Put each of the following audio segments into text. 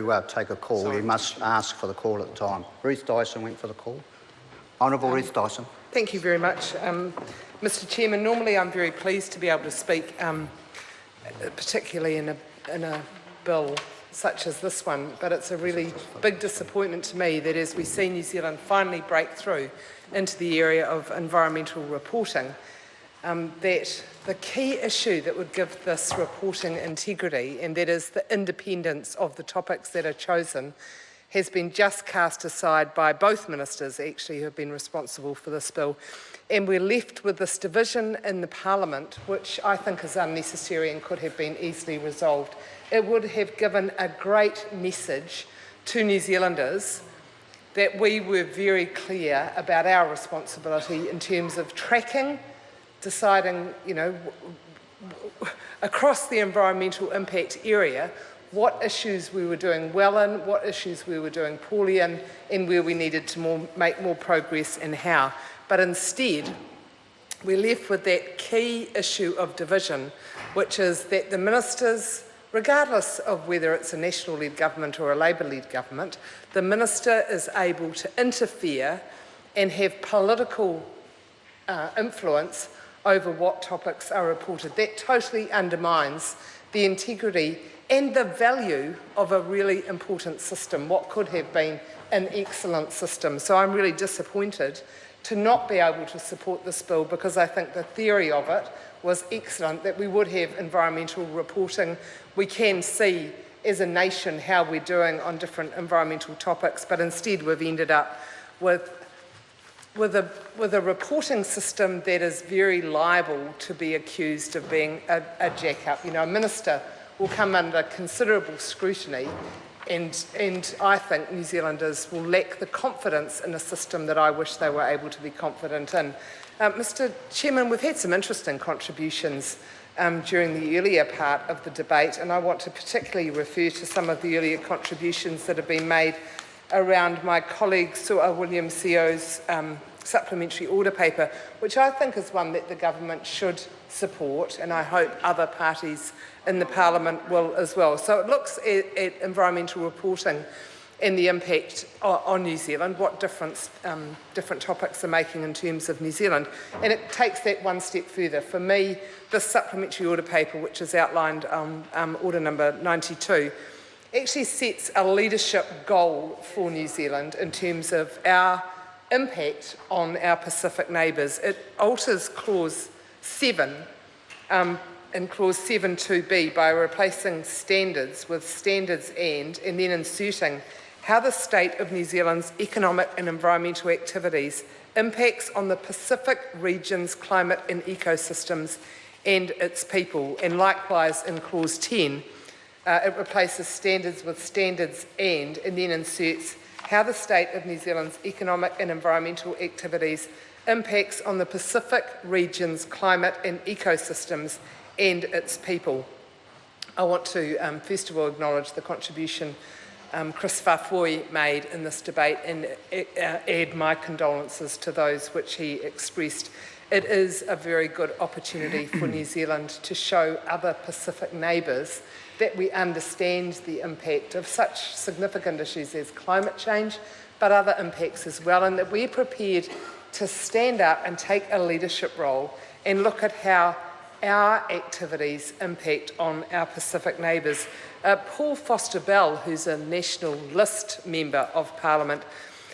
to take a call, you must ask for the call at the time. Ruth Dyson went for the call. Honourable Ruth Dyson. Thank you very much. Mr Chairman, normally I'm very pleased to be able to speak, particularly in a bill such as this one, but it's a really big disappointment to me that as we see New Zealand finally break through into the area of environmental reporting, that the key issue that would give this reporting integrity, and that is the independence of the topics that are chosen, has been just cast aside by both ministers actually who have been responsible for this bill. And we're left with this division in the Parliament, which I think is unnecessary and could have been easily resolved. It would have given a great message to New Zealanders that we were very clear about our responsibility in terms of tracking, deciding, across the environmental impact area, what issues we were doing well in, what issues we were doing poorly in, and where we needed to make more progress and how. But instead, we're left with that key issue of division, which is that the ministers, regardless of whether it's a national-led government or a Labour-led government, the minister is able to interfere and have political influence over what topics are reported. That totally undermines the integrity and the value of a really important system, what could have been an excellent system. So I'm really disappointed to not be able to support this bill, because I think the theory of it was excellent, that we would have environmental reporting. We can see as a nation how we're doing on different environmental topics, but instead we've ended up with a reporting system that is very liable to be accused of being a jack-up. A minister will come under considerable scrutiny, and I think New Zealanders will lack the confidence in a system that I wish they were able to be confident in. Mr Chairman, we've had some interesting contributions during the earlier part of the debate, and I want to particularly refer to some of the earlier contributions that have been made around my colleague Sir William Seo's supplementary order paper, which I think is one that the government should support, and I hope other parties in the Parliament will as well. So it looks at environmental reporting and the impact on New Zealand, what difference different topics are making in terms of New Zealand, and it takes that one step further. For me, this supplementary order paper, which is outlined on order number 92, actually sets a leadership goal for New Zealand in terms of our impact on our Pacific neighbours. It alters clause 7 in clause 7.2b by replacing standards with standards and then inserting how the state of New Zealand's economic and environmental activities impacts on the Pacific region's climate and ecosystems and its people. And likewise in clause 10, it replaces standards with standards and then inserts how the state of New Zealand's economic and environmental activities impacts on the Pacific region's climate and ecosystems and its people. I want to first of all acknowledge the contribution Chris Fafoy made in this debate and add my condolences to those which he expressed. It is a very good opportunity for New Zealand to show other Pacific neighbours that we understand the impact of such significant issues as climate change, but other impacts as well, and that we're prepared to stand up and take a leadership role and look at how our activities impact on our Pacific neighbours. Paul Foster-Bell, who's a National List Member of Parliament,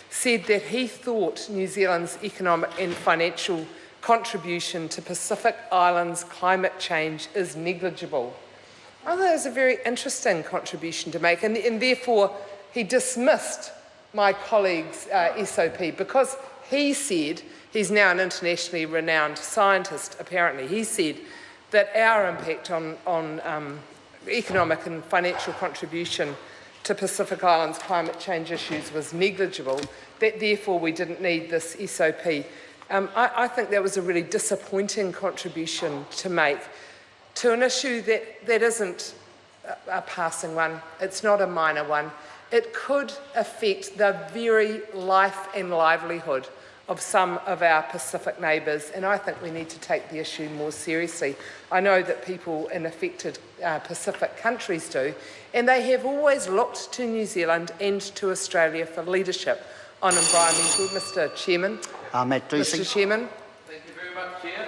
said that he thought New Zealand's economic and financial contribution to Pacific Islands climate change is negligible. I thought that was a very interesting contribution to make, and therefore he dismissed my colleague's SOP because he said, he's now an internationally renowned scientist apparently, he said that our impact on economic and financial contribution to Pacific Islands climate change issues was negligible, that therefore we didn't need this SOP. I think that was a really disappointing contribution to make to an issue that isn't a passing one, it's not a minor one. It could affect the very life and livelihood of some of our Pacific neighbours, and I think we need to take the issue more seriously. I know that people in affected Pacific countries do, and they have always looked to New Zealand and to Australia for leadership on environmental. Mr Chairman. Matt Ducey. Mr Chairman. Thank you very much, Chair.